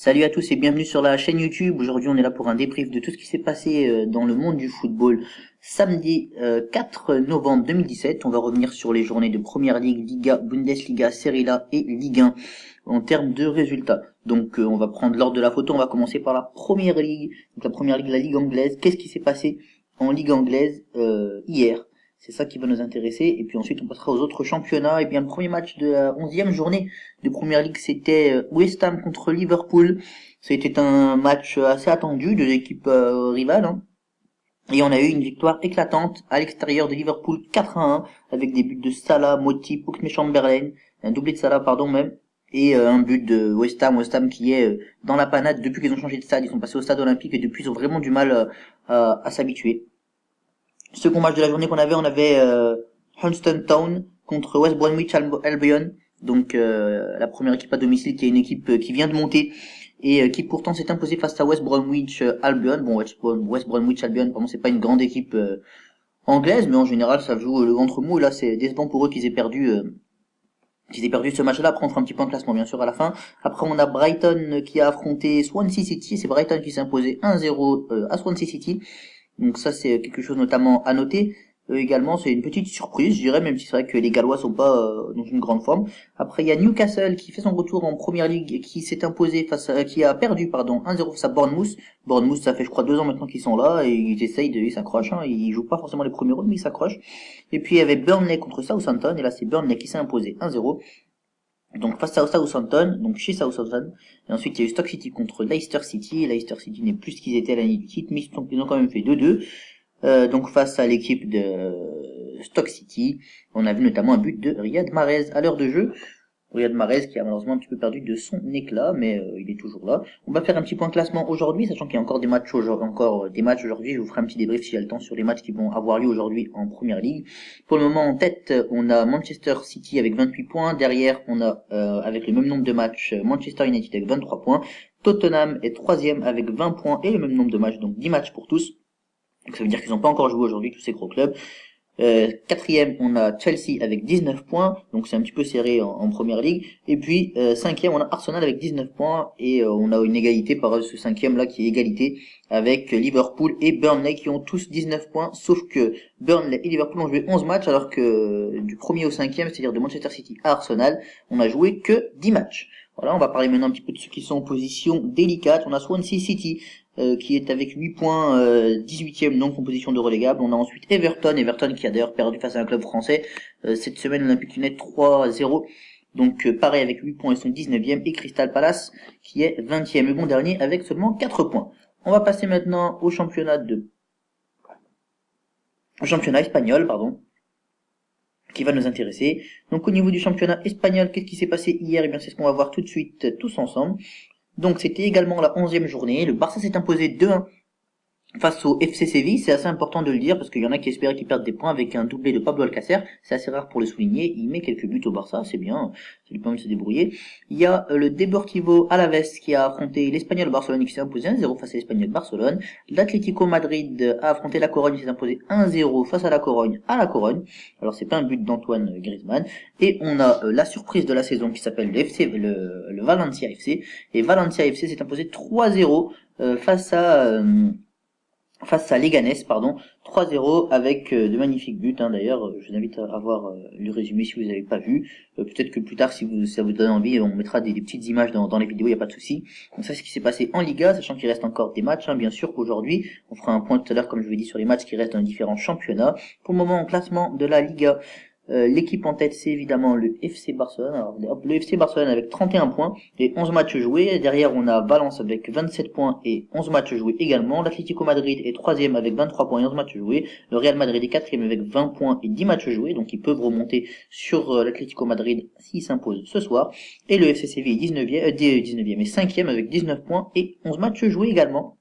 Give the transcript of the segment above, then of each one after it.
Salut à tous et bienvenue sur la chaîne YouTube. Aujourd'hui, on est là pour un débrief de tout ce qui s'est passé dans le monde du football samedi 4 novembre 2017. On va revenir sur les journées de Première Ligue, Liga, Bundesliga, Serie A et Ligue 1 en termes de résultats. Donc on va prendre l'ordre de la photo. On va commencer par la Première Ligue. Donc la Première Ligue, la Ligue anglaise. Qu'est-ce qui s'est passé en Ligue anglaise hier? C'est ça qui va nous intéresser. Et puis ensuite, on passera aux autres championnats. Et bien, le premier match de la 11e journée de Première Ligue, c'était West Ham contre Liverpool. C'était un match assez attendu de l'équipe rivale. Hein. Et on a eu une victoire éclatante à l'extérieur de Liverpool 4-1 avec des buts de Salah, Motip, Oxlade-Chamberlain, un doublé de Salah, pardon même, et un but de West Ham. West Ham qui est dans la panade depuis qu'ils ont changé de stade. Ils sont passés au stade olympique et depuis ils ont vraiment du mal à s'habituer. Second match de la journée qu'on avait, on avait Hunstanton Town contre West Bromwich Albion. Donc la première équipe à domicile qui est une équipe qui vient de monter et qui pourtant s'est imposée face à West Bromwich Albion. Bon, West Bromwich Albion, pour moi, c'est pas une grande équipe anglaise, mais en général, ça joue le ventre mou. Et là, c'est décevant pour eux qu'ils aient perdu ce match-là. Après, on fera un petit point de classement, bien sûr, à la fin. Après, on a Brighton qui a affronté Swansea City. C'est Brighton qui s'est imposé 1-0 à Swansea City. Donc ça, c'est quelque chose notamment à noter. Également, c'est une petite surprise, je dirais, même si c'est vrai que les Gallois sont pas dans une grande forme. Après, il y a Newcastle qui fait son retour en Première Ligue, qui s'est imposé qui a perdu, 1-0 face à Bournemouth. Bournemouth, ça fait, je crois, 2 ans maintenant qu'ils sont là, et ils s'accrochent, hein. Ils jouent pas forcément les premiers rôles, mais ils s'accrochent. Et puis, il y avait Burnley contre Southampton, et là, c'est Burnley qui s'est imposé 1-0. Donc face à Southampton, donc chez Southampton, et ensuite il y a eu Stoke City contre Leicester City, Leicester City n'est plus ce qu'ils étaient à l'année du titre, mais ils ont quand même fait 2-2, donc face à l'équipe de Stoke City, on a vu notamment un but de Riyad Mahrez à l'heure de jeu, Riyad Mahrez qui a malheureusement un petit peu perdu de son éclat, mais il est toujours là. On va faire un petit point de classement aujourd'hui, sachant qu'il y a encore des matchs aujourd'hui. Je vous ferai un petit débrief s'il y a le temps sur les matchs qui vont avoir lieu aujourd'hui en Première Ligue. Pour le moment, en tête, on a Manchester City avec 28 points. Derrière, on a avec le même nombre de matchs Manchester United avec 23 points. Tottenham est troisième avec 20 points et le même nombre de matchs, donc 10 matchs pour tous. Donc ça veut dire qu'ils n'ont pas encore joué aujourd'hui, tous ces gros clubs. Quatrième, on a Chelsea avec 19 points, donc c'est un petit peu serré en Première Ligue. Et puis cinquième, on a Arsenal avec 19 points et on a une égalité par ce cinquième là qui est égalité avec Liverpool et Burnley qui ont tous 19 points, sauf que Burnley et Liverpool ont joué 11 matchs alors que du premier au cinquième, c'est-à-dire de Manchester City à Arsenal, on a joué que 10 matchs. Voilà, on va parler maintenant un petit peu de ceux qui sont en position délicate. On a Swansea City qui est avec 8 points, 18e donc en position de relégable. On a ensuite Everton qui a d'ailleurs perdu face à un club français cette semaine, Olympique Lyonnais 3-0. Donc pareil avec 8 points, ils sont 19e, et Crystal Palace qui est 20e et bon dernier avec seulement 4 points. On va passer maintenant au championnat espagnol, qui va nous intéresser. Donc au niveau du championnat espagnol, qu'est-ce qui s'est passé hier? Eh bien c'est ce qu'on va voir tout de suite tous ensemble. Donc c'était également la 11e journée, le Barça s'est imposé 2-1 face au FC Séville. C'est assez important de le dire parce qu'il y en a qui espéraient qu'ils perdent des points avec un doublé de Pablo Alcácer. C'est assez rare pour le souligner. Il met quelques buts au Barça, c'est bien, ça lui permet de se débrouiller. Il y a le Deportivo Alavés qui a affronté l'Espagnol Barcelone qui s'est imposé 1-0 face à l'Espagnol Barcelone. L'Atlético Madrid a affronté la Corogne qui s'est imposé 1-0 face à la Corogne Alors c'est pas un but d'Antoine Griezmann. Et on a la surprise de la saison qui s'appelle le Valencia FC. Et Valencia FC s'est imposé 3-0 face à Leganés, 3-0 avec de magnifiques buts. D'ailleurs, je vous invite à voir le résumé si vous n'avez pas vu. Peut-être que plus tard, si ça vous donne envie, on mettra des petites images dans les vidéos, il n'y a pas de souci. Donc ça, c'est ce qui s'est passé en Liga, sachant qu'il reste encore des matchs, bien sûr, aujourd'hui. On fera un point tout à l'heure, comme je vous ai dit, sur les matchs qui restent dans les différents championnats. Pour le moment, en classement de la Liga, l'équipe en tête, c'est évidemment le FC Barcelone. Alors, le FC Barcelone avec 31 points et 11 matchs joués. Derrière, on a Valence avec 27 points et 11 matchs joués également. L'Atlético Madrid est 3e avec 23 points et 11 matchs joués. Le Real Madrid est 4e avec 20 points et 10 matchs joués. Donc, ils peuvent remonter sur l'Atlético Madrid s'ils s'imposent ce soir. Et le FC Séville est 19e et 5e avec 19 points et 11 matchs joués également.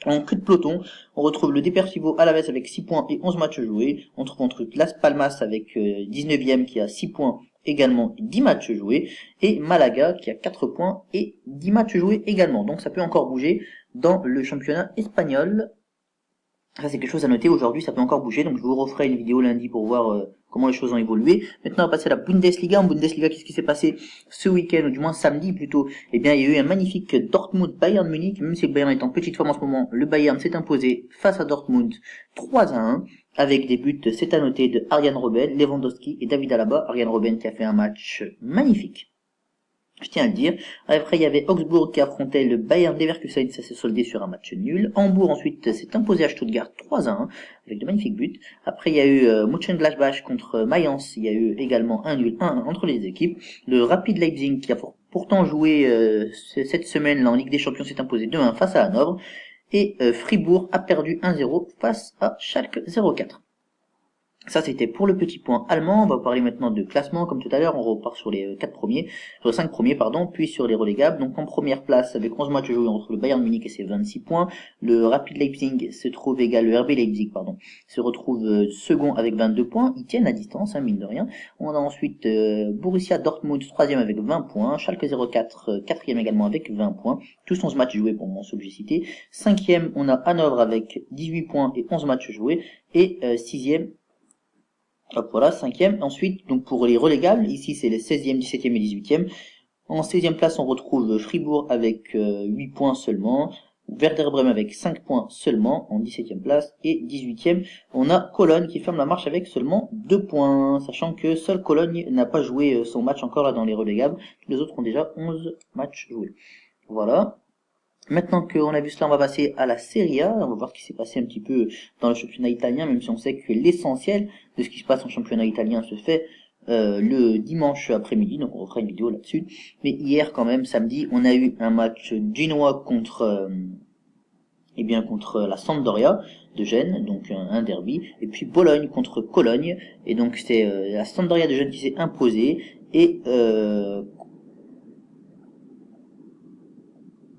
En queue de peloton, on retrouve le Deportivo Alavés avec 6 points et 11 matchs joués. On trouve ensuite Las Palmas avec 19e qui a 6 points également et 10 matchs joués. Et Malaga qui a 4 points et 10 matchs joués également. Donc ça peut encore bouger dans le championnat espagnol. Ça, c'est quelque chose à noter. Aujourd'hui, ça peut encore bouger. Donc, je vous referai une vidéo lundi pour voir comment les choses ont évolué. Maintenant, on va passer à la Bundesliga. En Bundesliga, qu'est-ce qui s'est passé ce week-end, ou du moins samedi plutôt? Eh bien, il y a eu un magnifique Dortmund-Bayern Munich. Même si le Bayern est en petite forme en ce moment, le Bayern s'est imposé face à Dortmund 3-1. Avec des buts, c'est à noter, de Arjen Robben, Lewandowski et David Alaba. Arjen Robben qui a fait un match magnifique, je tiens à le dire. Après, il y avait Augsbourg qui affrontait le Bayern Leverkusen, ça s'est soldé sur un match nul. Hambourg ensuite s'est imposé à Stuttgart 3-1 avec de magnifiques buts. Après, il y a eu Mönchengladbach contre Mayence, il y a eu également un nul 1 entre les équipes. Le Rapid Leipzig qui a pourtant joué cette semaine là en Ligue des Champions s'est imposé 2-1 face à Hanovre. Et Fribourg a perdu 1-0 face à Schalke 04. Ça, c'était pour le petit point allemand. On va parler maintenant de classement. Comme tout à l'heure, on repart sur les 5 premiers, puis sur les relégables. Donc, en première place, avec 11 matchs joués entre le Bayern Munich et ses 26 points. Le Rapid Leipzig se trouve égal, le RB Leipzig, se retrouve second avec 22 points. Ils tiennent la distance, mine de rien. On a ensuite Borussia Dortmund, troisième avec 20 points. Schalke 04, quatrième également avec 20 points. Tous 11 matchs joués pour mon ceux que j'ai cité. Cinquième, on a Hanovre avec 18 points et 11 matchs joués. Et sixième, hop, voilà, cinquième. Ensuite, donc pour les relégables, ici c'est les 16e, 17e et 18e. En 16e place, on retrouve Fribourg avec 8 points seulement. Werder Bremen avec 5 points seulement en 17e place. Et 18e, on a Cologne qui ferme la marche avec seulement 2 points. Sachant que seul Cologne n'a pas joué son match encore là dans les relégables. Tous les autres ont déjà 11 matchs joués. Voilà. Maintenant qu'on a vu cela, on va passer à la Serie A. On va voir ce qui s'est passé un petit peu dans le championnat italien, même si on sait que l'essentiel de ce qui se passe en championnat italien se fait le dimanche après-midi, donc on refera une vidéo là-dessus. Mais hier, quand même, samedi, on a eu un match Genoa contre la Sampdoria de Gênes, donc un derby, et puis Bologne contre Cologne, et donc c'est la Sampdoria de Gênes qui s'est imposée, et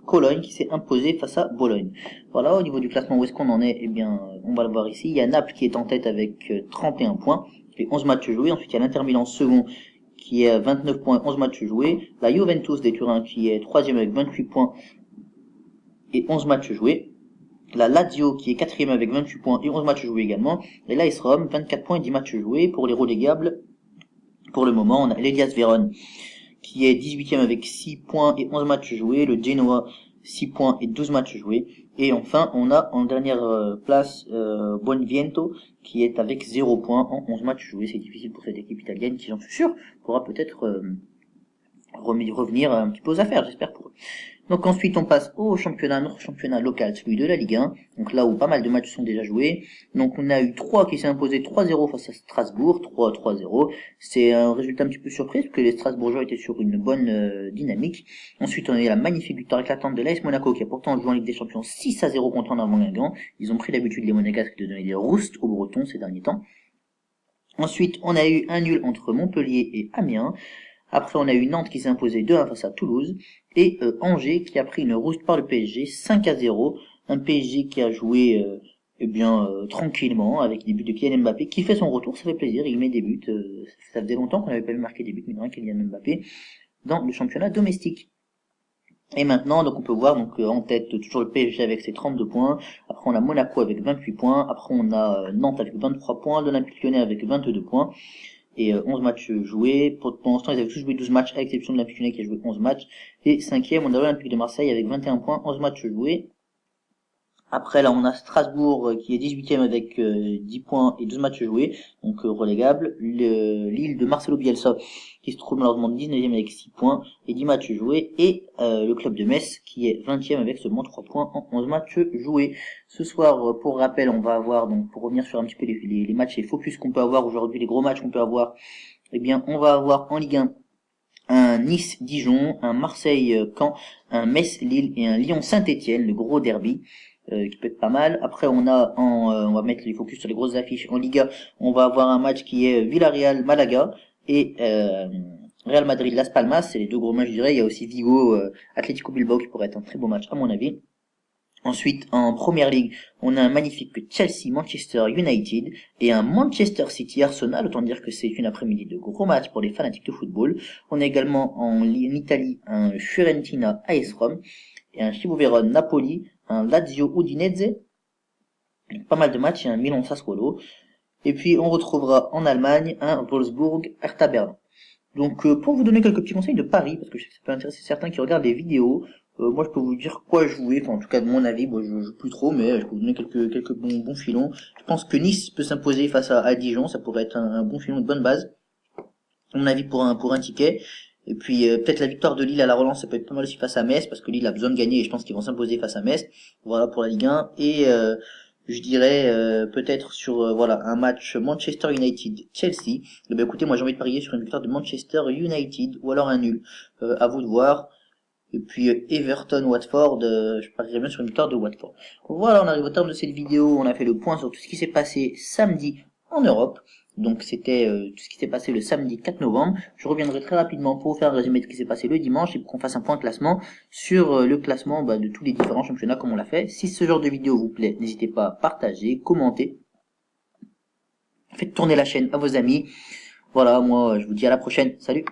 Cologne qui s'est imposé face à Bologne. Voilà, au niveau du classement, où est-ce qu'on en est? Eh bien, on va le voir ici. Il y a Naples qui est en tête avec 31 points, et 11 matchs joués. Ensuite, il y a l'Inter Milan second qui est à 29 points, 11 matchs joués. La Juventus des Turins qui est troisième avec 28 points et 11 matchs joués. La Lazio qui est quatrième avec 28 points et 11 matchs joués également. Et l'AS Rome, 24 points et 10 matchs joués. Pour les relégables, pour le moment, on a l'Elias Vérone qui est 18e avec 6 points et 11 matchs joués, le Genoa 6 points et 12 matchs joués, et enfin on a en dernière place Buonviento qui est avec 0 points en 11 matchs joués. C'est difficile pour cette équipe italienne qui, j'en suis sûr, pourra peut-être revenir un petit peu aux affaires, j'espère pour eux. Donc ensuite on passe au championnat, notre championnat local, celui de la Ligue 1, donc là où pas mal de matchs sont déjà joués. Donc on a eu 3 qui s'est imposé 3-0 face à Strasbourg, 3-0. C'est un résultat un petit peu surprise parce que les Strasbourgeois étaient sur une bonne dynamique. Ensuite on a eu la magnifique victoire éclatante de l'AS Monaco qui a pourtant joué en Ligue des Champions 6-0 contre un avant Guingamp. Ils ont pris l'habitude les Monégasques de donner des roustes aux Bretons ces derniers temps. Ensuite on a eu un nul entre Montpellier et Amiens. Après, on a eu Nantes qui s'est imposé 2-1 face à Toulouse, et Angers qui a pris une rouste par le PSG 5-0, un PSG qui a joué tranquillement avec des buts de Kylian Mbappé qui fait son retour, ça fait plaisir, il met des buts, ça faisait longtemps qu'on n'avait pas vu marquer des buts, mais rien Kylian Mbappé dans le championnat domestique. Et maintenant, donc on peut voir en tête toujours le PSG avec ses 32 points. Après on a Monaco avec 28 points. Après on a Nantes avec 23 points, l'Olympique Lyonnais avec 22 points. Et 11 matchs joués. Pour l'instant, ils avaient tous joué 12 matchs, à l'exception de l'Olympique Lyonnais qui a joué 11 matchs. Et cinquième, on a l'Olympique de Marseille avec 21 points, 11 matchs joués. Après, là, on a Strasbourg qui est 18e avec 10 points et 12 matchs joués, donc relégable. L'île de Marcelo Bielsa qui se trouve malheureusement 19e avec 6 points et 10 matchs joués. Et le club de Metz qui est 20e avec seulement 3 points en 11 matchs joués. Ce soir, pour rappel, on va avoir, donc pour revenir sur un petit peu les matchs et focus qu'on peut avoir aujourd'hui, les gros matchs qu'on peut avoir, eh bien, on va avoir en Ligue 1 un Nice-Dijon, un Marseille-Caen, un Metz-Lille et un Lyon-Saint-Etienne, le gros derby. Qui peut être pas mal. Après on va mettre les focus sur les grosses affiches. En Liga, on va avoir un match qui est Villarreal-Malaga et Real Madrid-Las Palmas, c'est les deux gros matchs je dirais. Il y a aussi Vigo, Atlético Bilbao qui pourrait être un très beau match à mon avis. Ensuite, en Première Ligue, on a un magnifique Chelsea-Manchester United et un Manchester City-Arsenal. Autant dire que c'est une après-midi de gros matchs pour les fanatiques de football. On a également en Italie un Fiorentina-AS Rome et un Chievo Vérone-Napoli, un Lazio Udinese Donc, pas mal de matchs, il y a un Milan-Sassuolo. Et puis on retrouvera en Allemagne un Wolfsburg-Hertha Berlin. Donc pour vous donner quelques petits conseils de paris, parce que je sais que ça peut intéresser certains qui regardent les vidéos, moi je peux vous dire quoi jouer, enfin en tout cas de mon avis, moi je joue plus trop, mais je peux vous donner quelques bons filons. Je pense que Nice peut s'imposer face à Dijon, ça pourrait être un bon filon de bonne base, à mon avis pour un ticket. Et puis peut-être la victoire de Lille à la relance, ça peut être pas mal aussi face à Metz, parce que Lille a besoin de gagner et je pense qu'ils vont s'imposer face à Metz. Voilà pour la Ligue 1. Et je dirais peut-être sur voilà un match Manchester United-Chelsea. Eh ben, écoutez, moi j'ai envie de parier sur une victoire de Manchester United ou alors un nul. À vous de voir. Et puis Everton-Watford, je parierais bien sur une victoire de Watford. Voilà, on arrive au terme de cette vidéo. On a fait le point sur tout ce qui s'est passé samedi en Europe. Donc c'était tout ce qui s'est passé le samedi 4 novembre. Je reviendrai très rapidement pour vous faire un résumé de ce qui s'est passé le dimanche et pour qu'on fasse un point de classement sur le classement de tous les différents championnats comme on l'a fait. Si ce genre de vidéo vous plaît, n'hésitez pas à partager, commenter, faites tourner la chaîne à vos amis. Voilà, moi je vous dis à la prochaine. Salut!